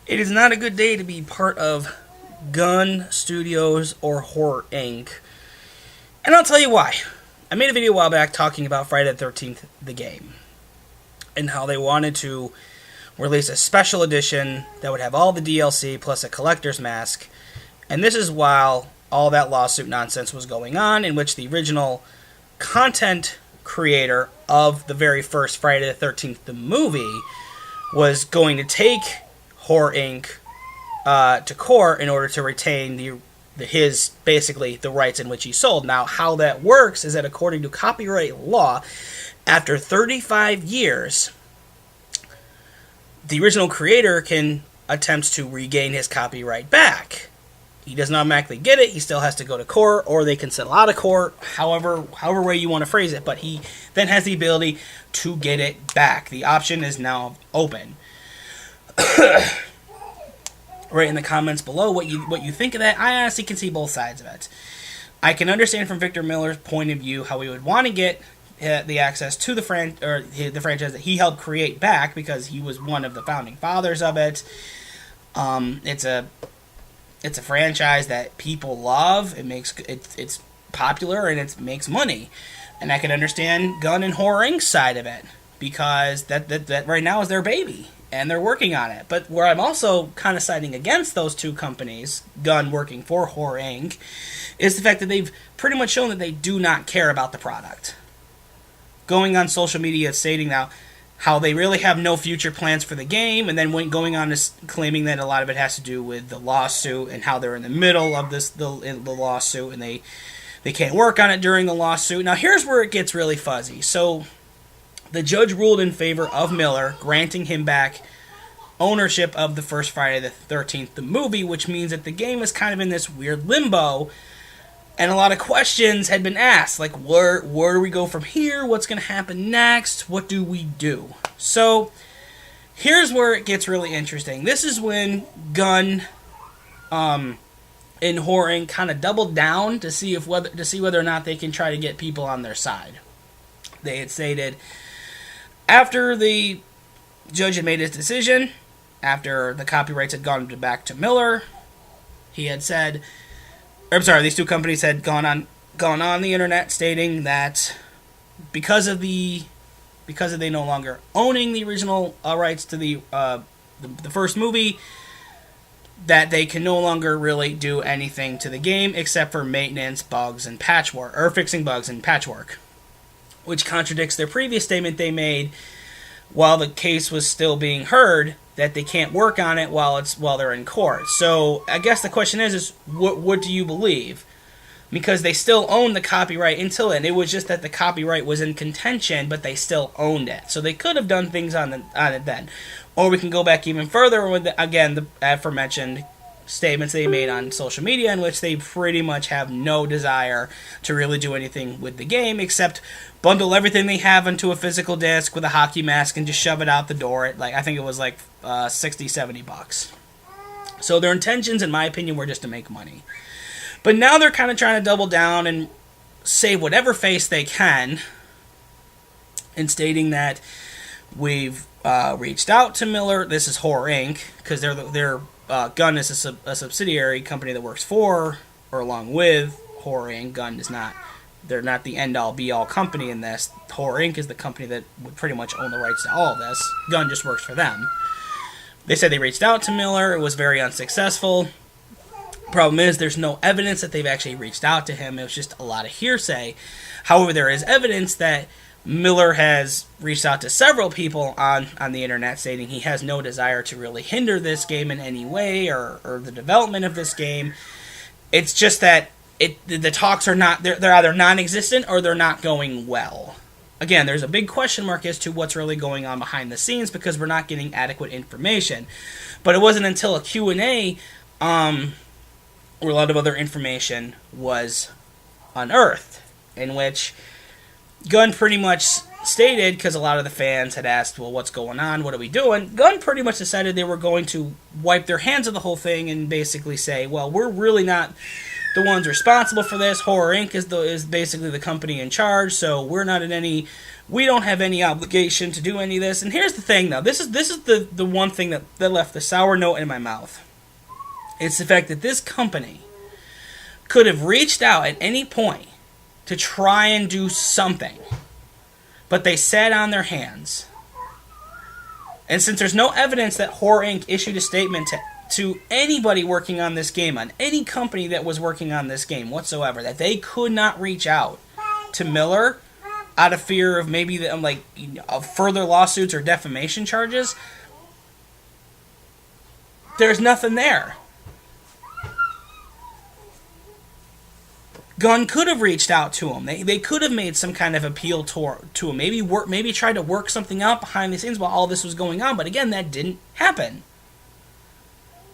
It is not a good day to be part of Gun Studios or Horror Inc. And I'll tell you why. I made a video a while back talking about Friday the 13th, the game, and how they wanted to release a special edition that would have all the DLC plus a collector's mask. And this is while all that lawsuit nonsense was going on, in which the original content creator of the very first Friday the 13th, the movie, was going to take Horror Inc. To court in order to retain his basically the rights in which he sold. Now, how that works is that according to copyright law, after 35 years, the original creator can attempt to regain his copyright back. He does not automatically get it. He still has to go to court, or they can settle out of court, however way you want to phrase it. But he then has the ability to get it back. The option is now open. Right in the comments below what you think of that. I honestly can see both sides of it. I can understand from Victor Miller's point of view how he would want to get the access to the franchise that he helped create back, because he was one of the founding fathers of it. It's a franchise that people love. It's popular and it makes money, and I can understand Gun and Horror Inc.'s side of it, because that right now is their baby. And they're working on it. But where I'm also kind of siding against those two companies, Gun working for Horror Inc., is the fact that they've pretty much shown that they do not care about the product. Going on social media stating now how they really have no future plans for the game, and then going on to claiming that a lot of it has to do with the lawsuit and how they're in the middle of the lawsuit and they can't work on it during the lawsuit. Now here's where it gets really fuzzy. So the judge ruled in favor of Miller, granting him back ownership of the first Friday the 13th, the movie, which means that the game is kind of in this weird limbo, and a lot of questions had been asked, like where do we go from here? What's going to happen next? What do we do? So here's where it gets really interesting. This is when Gun and Horror Inc. kind of doubled down to see whether or not they can try to get people on their side. They had stated, after the judge had made his decision, after the copyrights had gone back to Miller, he had said, these two companies had gone on the internet stating that because of they no longer owning the original rights to the first movie, that they can no longer really do anything to the game except for maintenance, bugs, and patchwork, or fixing bugs and patchwork, which contradicts their previous statement they made while the case was still being heard, that they can't work on it while they're in court. So I guess the question is what do you believe? Because they still own the copyright until then. It was just that the copyright was in contention, but they still owned it. So they could have done things on it then. Or we can go back even further with, the aforementioned statements they made on social media, in which they pretty much have no desire to really do anything with the game except bundle everything they have into a physical disc with a hockey mask and just shove it out the door at, I think it was $60-$70. So their intentions, in my opinion, were just to make money. But now they're kind of trying to double down and save whatever face they can, in stating that we've reached out to Miller. This is Horror Inc., because they're Gun is a subsidiary company that works for or along with Horror Inc. Gun is not. They're not the end-all, be-all company in this. Horror Inc. is the company that would pretty much own the rights to all of this. Gun just works for them. They said they reached out to Miller. It was very unsuccessful. Problem is, there's no evidence that they've actually reached out to him. It was just a lot of hearsay. However, there is evidence that Miller has reached out to several people on the internet, stating he has no desire to really hinder this game in any way or the development of this game. It's just that the talks are not, they're either non-existent or they're not going well. Again, there's a big question mark as to what's really going on behind the scenes, because we're not getting adequate information. But it wasn't until a Q&A where a lot of other information was unearthed, in which Gun pretty much stated, because a lot of the fans had asked, well, what's going on? What are we doing? Gun pretty much decided they were going to wipe their hands of the whole thing and basically say, well, we're really not the ones responsible for this. Horror Inc. is basically the company in charge, so we're not in any We don't have any obligation to do any of this. And here's the thing, though. This is the one thing that left the sour note in my mouth. It's the fact that this company could have reached out at any point to try and do something, but they sat on their hands. And since there's no evidence that Horror Inc. issued a statement to anybody working on this game, on any company that was working on this game whatsoever, that they could not reach out to Miller out of fear of maybe of further lawsuits or defamation charges, there's nothing there. Gunn could have reached out to him. They could have made some kind of appeal to him. Maybe tried to work something out behind the scenes while all this was going on. But again, that didn't happen.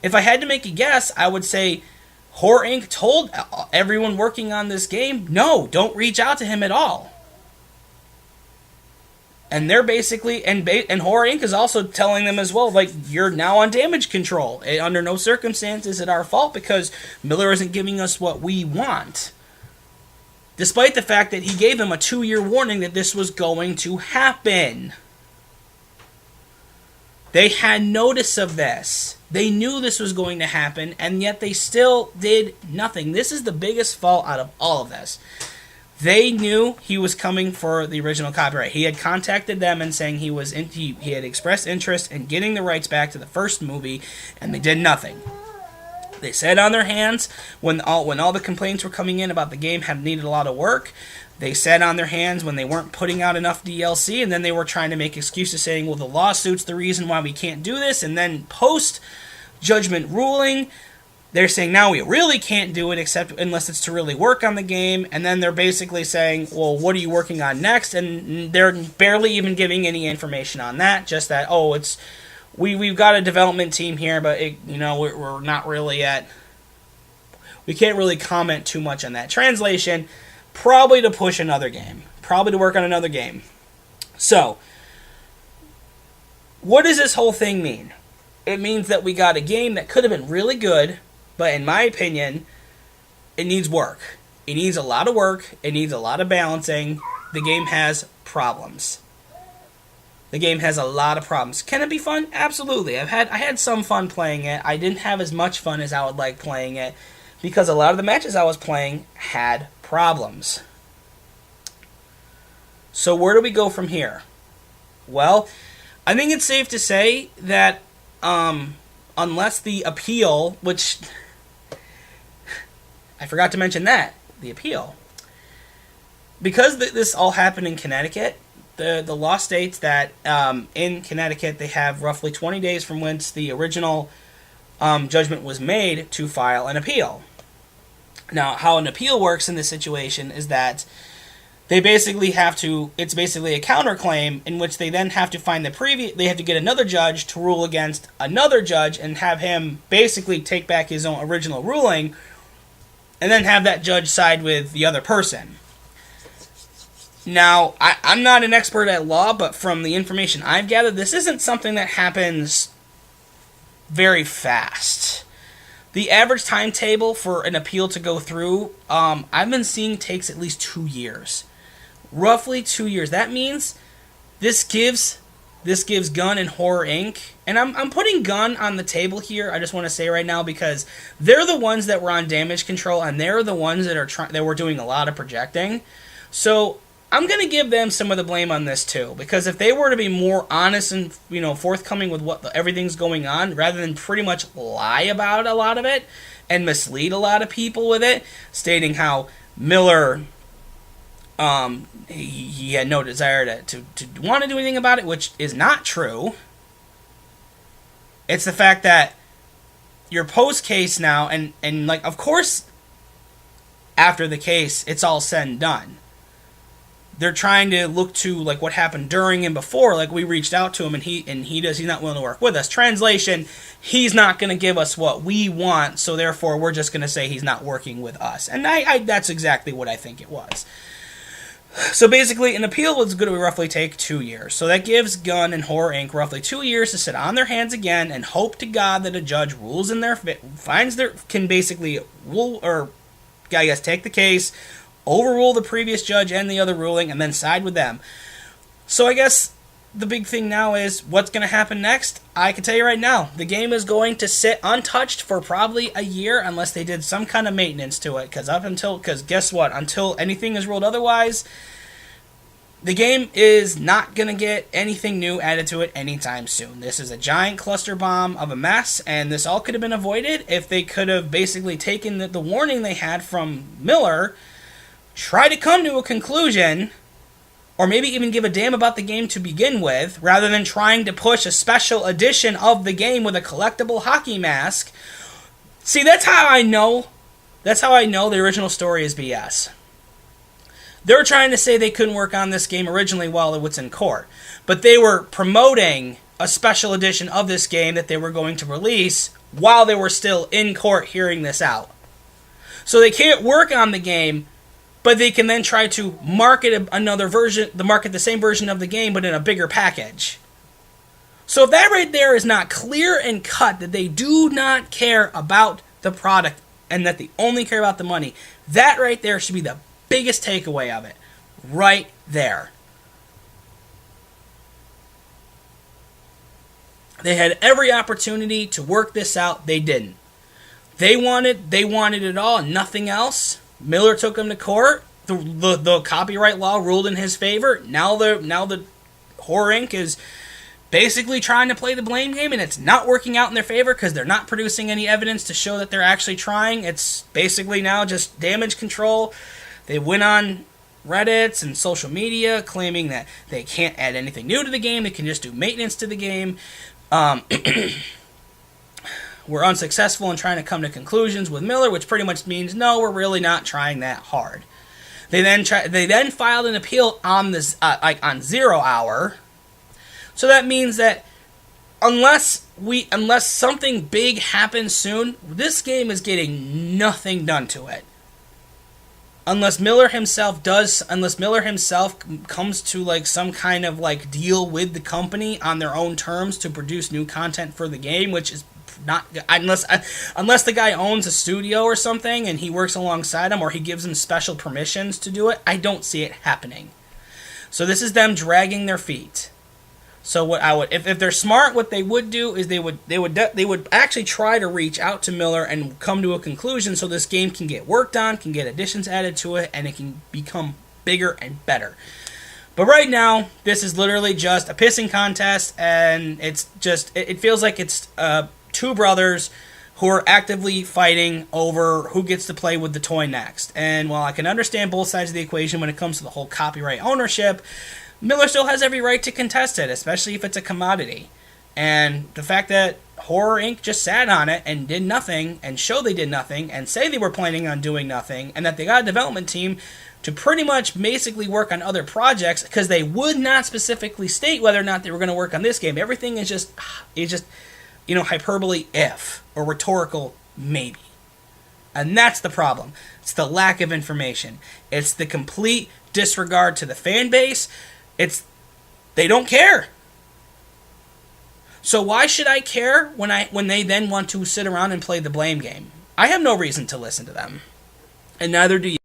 If I had to make a guess, I would say Horror Inc. told everyone working on this game, no, don't reach out to him at all. And they're basically, and Horror Inc. is also telling them as well, like, you're now on damage control. Under no circumstances is it our fault because Miller isn't giving us what we want. Despite the fact that he gave them a 2-year warning that this was going to happen. They had notice of this. They knew this was going to happen, and yet they still did nothing. This is the biggest fault out of all of this. They knew he was coming for the original copyright. He had contacted them and saying he had expressed interest in getting the rights back to the first movie, and they did nothing. They sat on their hands when all the complaints were coming in about the game had needed a lot of work. They sat on their hands when they weren't putting out enough DLC, and then they were trying to make excuses saying, well, the lawsuit's the reason why we can't do this, and then post-judgment ruling, they're saying now we really can't do it except unless it's to really work on the game, and then they're basically saying, well, what are you working on next? And they're barely even giving any information on that, just that, we've got a development team here, but we're not really we can't really comment too much on that. Translation, probably to push another game. Probably to work on another game. So, what does this whole thing mean? It means that we got a game that could have been really good, but in my opinion, it needs work. It needs a lot of work. It needs a lot of balancing. The game has problems. The game has a lot of problems. Can it be fun? Absolutely. I had some fun playing it. I didn't have as much fun as I would like playing it because a lot of the matches I was playing had problems. So where do we go from here? Well, I think it's safe to say that unless the appeal, which I forgot to mention that, the appeal. Because this all happened in Connecticut, the law states that in Connecticut they have roughly 20 days from whence the original judgment was made to file an appeal. Now, how an appeal works in this situation is that they basically it's basically a counterclaim in which they then have to find they have to get another judge to rule against another judge and have him basically take back his own original ruling and then have that judge side with the other person. Now, I'm not an expert at law, but from the information I've gathered, this isn't something that happens very fast. The average timetable for an appeal to go through, I've been seeing takes at least 2 years. Roughly 2 years. That means this gives Gunn and Horror Inc. And I'm putting Gunn on the table here. I just want to say right now because they're the ones that were on damage control and they're the ones that were doing a lot of projecting. So I'm going to give them some of the blame on this too, because if they were to be more honest and forthcoming with what everything's going on, rather than pretty much lie about a lot of it and mislead a lot of people with it, stating how Miller he had no desire to want to do anything about it, which is not true. It's the fact that your post case now, and like of course after the case it's all said and done, they're trying to look to like what happened during and before. Like we reached out to him and he's not willing to work with us. Translation, he's not going to give us what we want, so therefore we're just going to say he's not working with us. And I that's exactly what I think it was. So basically, an appeal was going to roughly take 2 years. So that gives Gunn and Horror Inc. roughly 2 years to sit on their hands again and hope to God that a judge rules in can basically rule, or I guess take the case, overrule the previous judge and the other ruling, and then side with them. So I guess the big thing now is what's going to happen next. I can tell you right now, the game is going to sit untouched for probably a year unless they did some kind of maintenance to it. Because guess what? Until anything is ruled otherwise, the game is not going to get anything new added to it anytime soon. This is a giant cluster bomb of a mess, and this all could have been avoided if they could have basically taken the warning they had from Miller, try to come to a conclusion, or maybe even give a damn about the game to begin with, rather than trying to push a special edition of the game with a collectible hockey mask. See, that's how I know the original story is BS. They were trying to say they couldn't work on this game originally while it was in court, but they were promoting a special edition of this game that they were going to release while they were still in court hearing this out. So they can't work on the game, but they can then try to market another version, market the same version of the game, but in a bigger package. So if that right there is not clear and cut that they do not care about the product and that they only care about the money, that right there should be the biggest takeaway of it. Right there. They had every opportunity to work this out. They didn't. They wanted it all and nothing else. Miller took him to court. The copyright law ruled in his favor. Now the Horror Inc. is basically trying to play the blame game, and it's not working out in their favor because they're not producing any evidence to show that they're actually trying. It's basically now just damage control. They went on Reddits and social media claiming that they can't add anything new to the game. They can just do maintenance to the game. We're unsuccessful in trying to come to conclusions with Miller, which pretty much means no, we're really not trying that hard. They then filed an appeal on this on 0 Hour. So that means that unless something big happens soon, this game is getting nothing done to it. Unless Miller himself comes to like some kind of like deal with the company on their own terms to produce new content for the game, which is not unless the guy owns a studio or something and he works alongside him or he gives him special permissions to do it. I don't see it happening. So this is them dragging their feet. So what I would, if they're smart, what they would do is they would actually try to reach out to Miller and come to a conclusion so this game can get worked on, can get additions added to it, and it can become bigger and better. But right now, this is literally just a pissing contest, and it feels like it's two brothers who are actively fighting over who gets to play with the toy next. And while I can understand both sides of the equation when it comes to the whole copyright ownership, Miller still has every right to contest it, especially if it's a commodity. And the fact that Horror Inc. just sat on it and did nothing, and show they did nothing, and say they were planning on doing nothing, and that they got a development team to pretty much basically work on other projects, because they would not specifically state whether or not they were going to work on this game. Everything is just hyperbole if, or rhetorical maybe. And that's the problem. It's the lack of information. It's the complete disregard to the fan base. They don't care. So why should I care when they then want to sit around and play the blame game? I have no reason to listen to them. And neither do you.